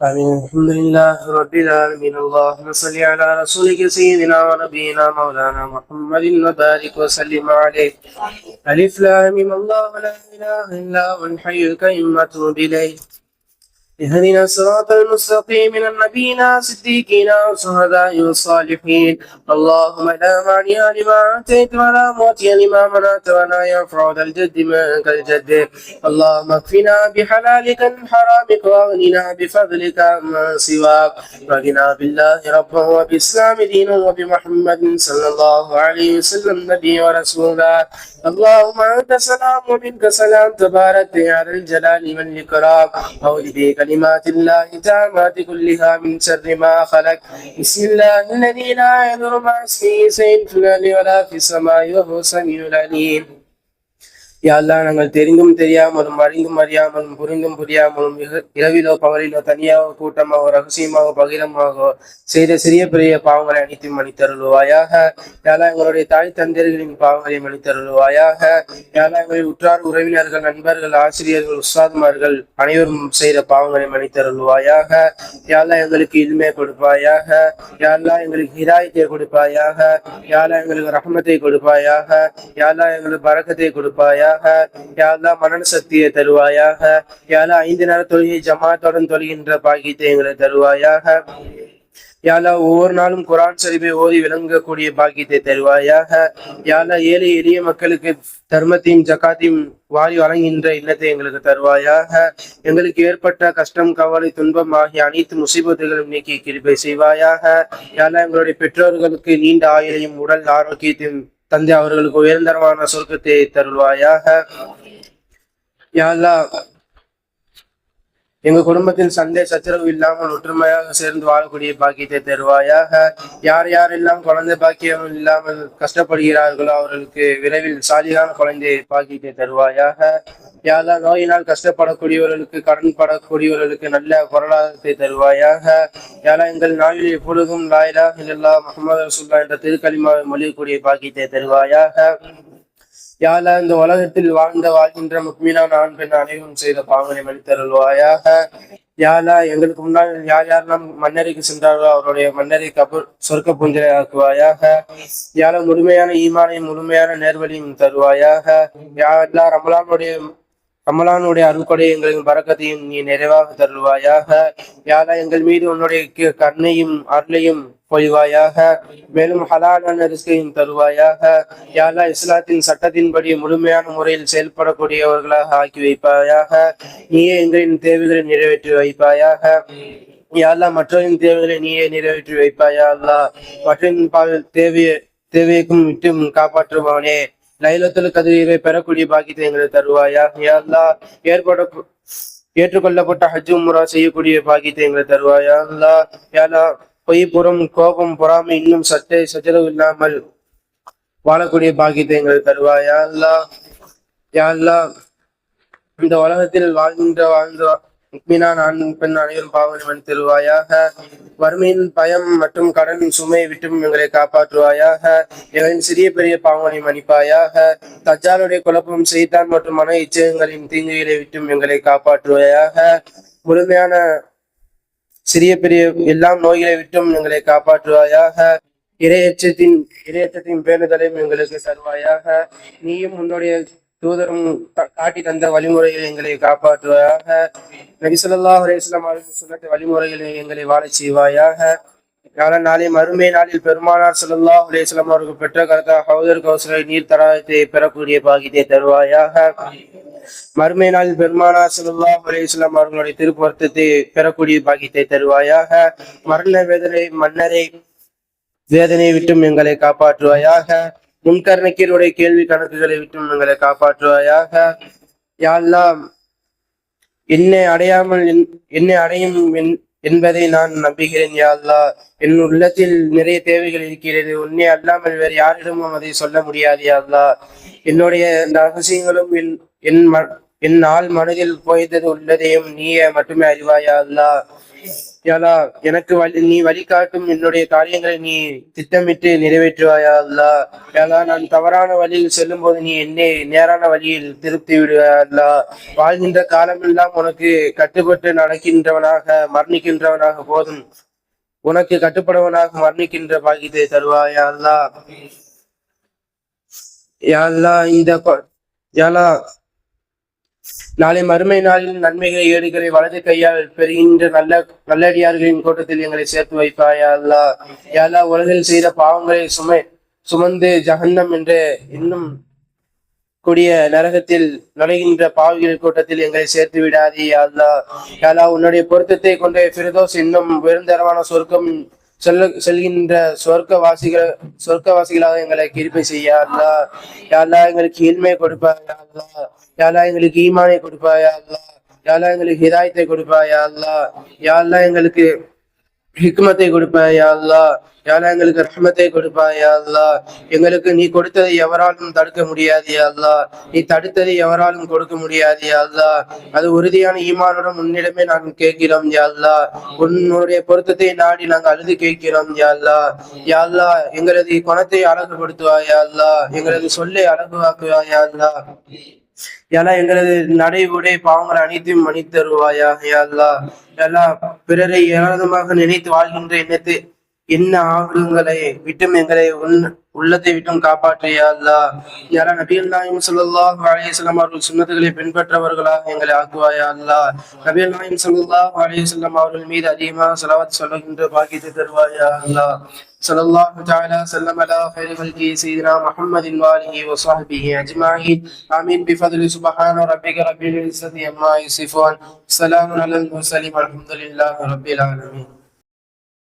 آمين. الحمد لله رب العالمين. اللهم صل على رسولك سيدنا ونبينا مولانا محمد وبارك وسلم عليه. ألف لام ميم الله لا إله إلا هو الحي القيوم أتوب إليه. اهدنا الصراط المستقيم من النبيين الصديقين والشهداء والصالحين. اللهم لا مانع لما اعطيت ولا معطي لما منعت ولا ينفع ذا الجد منك الجد. اللهم اكفنا بحلالك عن حرامك واغننا بفضلك عما سواك. رضنا بالله ربا وبالاسلام دينا وبمحمد صلى الله عليه وسلم نبي ورسولا. اللهم انت سلام ومنك سلام تبارك يا ذا الجلال والاكرام. أعوذ بكلمات الله التامات كلها من شر ما خلق. بسم الله الذي لا يضر مع اسمه شيء في الأرض ولا في السماء وهو السميع العليم. யா அல்லாஹ், நாங்கள் தெரிந்தும் தெரியாமலும் அறிந்தும் அறியாமலும் புரிந்தும் புரியாமலும் இரவிலோ பகலிலோ தனியாக கூட்டமாக ரகசியமாக பகிரமாக செய்த சிறிய பெரிய பாவங்களை அனைத்தும் மன்னித்தருள்வாயாக. யாலா எங்களுடைய தாய் தந்தையர்களின் பாவங்களை மன்னித்தருள்வாயாக. யாலா எங்களின் உற்றார் உறவினர்கள் நண்பர்கள் ஆசிரியர்கள் உஸ்தாதுமார்கள் அனைவரும் செய்த பாவங்களை மன்னித்தருள்வாயாக. யாலா எங்களுக்கு இல்மே கொடுப்பாயாக. யாலா எங்களுக்கு ஹிதாயத்தை கொடுப்பாயாக. யாலா எங்களுக்கு ரஹ்மத்தை கொடுப்பாயாக. யாலா எங்களுக்கு பரக்கத்தை கொடுப்பாயாக. யா அல்லாஹ், மனன சக்தியை தருவாயாக. யா அல்லாஹ், 5 நேர தொழுகை ஜமாத்துடன் தொழுகின்ற பாக்கியத்தை எங்களை தருவாயாக. யா அல்லாஹ், ஒவ்வொரு நாளும் குர்ஆன் ஷரீஃபை ஓதி விளங்கக்கூடிய பாக்கியத்தை தருவாயாக. யா அல்லாஹ், ஏழை எளிய மக்களுக்கு தர்மத்தையும் ஜகாத்தையும் வாரி வழங்குகின்ற இல்லத்தை எங்களுக்கு தருவாயாக. எங்களுக்கு ஏற்பட்ட கஷ்டம் கவலை துன்பம் ஆகிய அனைத்து முசீபத்துகளும் நீக்கி கிருபை செய்வாயாக. யா அல்லாஹ், எங்களுடைய பெற்றோர்களுக்கு நீண்ட ஆயுளையும் உடல் ஆரோக்கியத்தையும் தந்தை அவர்களுக்கு உயர்ந்தரமான சொர்க்கத்தை தருவாயாக. யா அல்லாஹ், எங்க குடும்பத்தில் சண்டை சச்சரவு இல்லாமல் ஒற்றுமையாக சேர்ந்து வாழக்கூடிய பாக்கியத்தை தருவாயாக. யார் யாரெல்லாம் குழந்தை பாக்கியம் இல்லாமல் கஷ்டப்படுகிறார்களோ அவர்களுக்கு விரைவில் சாலியான குழந்தை பாக்கியத்தை தருவாயாக. யா அல்லாஹ், நோயினால் கஷ்டப்படக்கூடியவர்களுக்கு கடன் படக்கூடியவர்களுக்கு நல்ல பொருளாதாரத்தை தருவாயாக. யா அல்லாஹ், எங்கள் நாளில் எப்பொழுதும் லா இலாஹ இல்லல்லாஹ் முஹம்மது ரசூலுல்லாஹ் என்ற திருக்கலிமாவை மொழியக்கூடிய பாக்கியத்தை தருவாயாக. யா அல்லாஹ், இந்த உலகத்தில் வாழ்கின்ற முக்மீனான ஆண் பெண் அனைவரும் செய்த பாவங்களை மன்னித்தருள்வாயாக. யா அல்லாஹ், எங்களுக்கு முன்னால் யார் யாரெல்லாம் மன்னரைக்கு சென்றார்களோ அவருடைய மன்னரை சொர்க்க பூஞ்சலை ஆக்குவாயாக. யா அல்லாஹ், முழுமையான ஈமானையும் முழுமையான நேர்வழியும் தருவாயாக. யா அல்லாஹ், ரமலானுடைய அருள்கொடை எங்களின் பரக்கத்தையும் நீ நிறைவாக தருவாயாக. யா அல்லாஹ், எங்கள் மீது உன்னுடைய கருணையும் அருளையும் பொழிவாயாக. மேலும் ஹலாலான ரிஸ்கையும் தருவாயாக. யா அல்லாஹ், இஸ்லாத்தின் சட்டத்தின்படி முழுமையான முறையில் செயல்படக்கூடியவர்களாக ஆக்கி வைப்பாயாக. நீயே எங்களின் தேவைகளை நிறைவேற்றி வைப்பாயாக. யா அல்லாஹ், மற்றவரின் தேவைகளை நீயே நிறைவேற்றி வைப்பாயா அல்லாஹ். மற்றவரின் தேவைக்கும் விட்டு காப்பாற்றுவானே. லைலத்துல் கத்ரை பெறக்கூடிய பாக்கியத்தை எங்களுக்கு தருவாயா. யா அல்லாஹ், ஏற்றுக்கொள்ளப்பட்ட ஹஜ் உம்ரா செய்யக்கூடிய பாக்கியத்தை எங்களுக்கு தருவாயா அல்லாஹ். யா அல்லாஹ், பொய் புறம் கோபம் பொறாமை இன்னும் சச்சரவு இல்லாமல் வாழக்கூடிய பாக்கியத்தை எங்களுக்கு தருவாயா அல்லாஹ். யா அல்லாஹ், இந்த உலகத்தில் வாழ்ந்த முக்மினான் ஆண் பெண் அனைவரும் பாவங்களை மன்னித்தருள்வாயாக. வறுமையின் பயம் மற்றும் கடனின் சுமையை விட்டும் எங்களை காப்பாற்றுவாயாக. எங்களின் சிறிய பெரிய பாவங்களை மன்னிப்பாயாக. தஜ்ஜாலுடைய குழப்பம் செய்தான் மற்றும் மன இச்சகங்களின் தீங்குகளை விட்டும் எங்களை காப்பாற்றுவாயாக. முழுமையான சிறிய பெரிய எல்லாம் நோய்களை விட்டும் எங்களை காப்பாற்றுவாயாக. இரையச்சத்தின் பேணுதலையும் எங்களுக்கு தருவாயாக. நீயும் உன்னுடைய தூதரும் காட்டி தந்த வழிமுறைகளை எங்களை காப்பாற்றுவாயாக. நபி ஸல்லல்லாஹு அலைஹி வஸல்லம் அவர்கள் சொன்ன வழிமுறைகளை எங்களை வாழச் செய்வாயாக. நாளை மறுமை நாளில் பெருமானார் ஸல்லல்லாஹு அலைஹி வஸல்லம் அவர்கள் பெற்ற கருத்தா ஹவுதர் கௌசரை நீர் தடாகத்தை பெறக்கூடிய பாக்கியத்தை தருவாயாக. மறுமை நாளில் பெருமானார் ஸல்லல்லாஹு அலைஹி வஸல்லம் அவர்களுடைய திருப்பொருத்தத்தை பெறக்கூடிய பாக்கியத்தை தருவாயாக. மரண மன்னரை வேதனை விட்டும் எங்களை காப்பாற்றுவாயாக. முன்கர்ணக்கீருடைய கேள்வி கணக்குகளை விட்டும் எங்களை காப்பாற்றுவாயாக. யா அல்லாஹ், என்னை அடையும் என்பதை நான் நம்புகிறேன். யா அல்லாஹ், என் உள்ளத்தில் நிறைய தேவைகள் இருக்கிறது. உன்னை அல்லாமல் வேறு யாரிடமும் அதை சொல்ல முடியாது. யா அல்லாஹ், என்னுடைய ரகசியங்களும் என் ஆள் மனதில் போய்தது உள்ளதையும் நீயே மட்டுமே அறிவாயா அல்லாஹ். யாலா எனக்கு நீ வழிகாட்டும் என்னுடைய காரியங்களை நீ திட்டமிட்டு நிறைவேற்றுவாயா அல்லா. யாலா நான் தவறான வழியில் செல்லும் போது நீ என்னை நேரான வழியில் திருப்தி விடுவாயா அல்லா. வாழ்கின்ற காலமெல்லாம் உனக்கு கட்டுப்பட்டு நடக்கின்றவனாக மரணிக்கின்றவனாக போதும் உனக்கு கட்டுப்படுவனாக மரணிக்கின்ற பாக்கியத்தை தருவாயா அல்லா. யாழ்லா யாலா நாளை மறுமை நாளில் நன்மைகளை ஏடுகளை வலது கையால் பெறுகின்ற நல்லடியார்களின் கூட்டத்தில் எங்களை சேர்த்து வைப்பாயா அல்லா. யாலா உலகில் செய்த பாவங்களை சுமந்து ஜஹன்னம் என்ற இன்னும் கூடிய நரகத்தில் நுழைகின்ற பாவிகள் கூட்டத்தில் எங்களை சேர்த்து விடாதே அல்லா. யாலா உன்னுடைய பொருத்தத்தை கொண்ட ஃபிர்தௌஸ் இன்னும் உயர்ந்தரமான சொர்க்கம் செல்கின்ற சொர்க்கவாசிகளாக எங்களை கிருபை செய்ய அல்லா. யாலா எங்களுக்கு இல்மை கொடுப்பாயா அல்லா. யாலா எங்களுக்கு ஈமானை கொடுப்பாயா அல்லா. யாலா எங்களுக்கு ஹிதாயத்தை கொடுப்பாயா அல்லா. யாலா எங்களுக்கு ஹிக்மத்தை கொடுப்பாயா அல்லா. யாலா எங்களுக்கு ரஹ்மத்தை கொடுப்பாயா அல்லா. எங்களுக்கு நீ கொடுத்ததை எவராலும் தடுக்க முடியாது அல்லா. நீ தடுத்ததை எவராலும் கொடுக்க முடியாது அல்லா. அது உறுதியான ஈமானுடன் உன்னிடமே நாங்கள் கேட்கிறோம் யா அல்லா. உன்னுடைய பொருத்தத்தை நாடி நாங்கள் அழுது கேட்கிறோம் யா அல்லா. யா அல்லா எங்களது குணத்தை அழகுபடுத்துவாயா அல்லா. எங்களது சொல்லை அழகுவாக்குவாயா அல்லா. யாலா எங்களது நடை உடை பாவங்கள் அனைத்தையும் மன்னித்தருவாயா யா அல்லா. யாலா பிறரை ஏராளமாக நினைத்து வாழ்கின்ற என்ன ஆகுங்களை விட்டும் எங்களை உள்ளத்தை விட்டும் காப்பாற்றியா அல்லா. யாரா நபிகள் நாயகம் ஸல்லல்லாஹு அலைஹி வஸல்லம் அவர்கள் சுன்னத்துகளை பின்பற்றவர்களாக எங்களை ஆக்குவாயா அல்லா. நபிகள் நாயகம் ஸல்லல்லாஹு அலைஹி வஸல்லம் அவர்கள் மீது அதிகமாக ஸலவாத் சொல்லுகின்ற பாக்கியத்தை தருவாயா அல்லா. ஸல்லல்லாஹு தஆலா ஸல்லம் அலா கைரி ஹல்கி சய்யிதினா முஹம்மதின் வ ஆலிஹி வ ஸஹ்பிஹி அஜ்மஈன். ஆமீன் பிஃதலி சுப்ஹான ரப்பிக ரப்பில் இஸ்ஸதி அம்மா யசிஃபூன். ஸலாமுன் அலல் முர்ஸலீன் வல்ஹம்துலில்லாஹி ரப்பில் ஆலமீன்.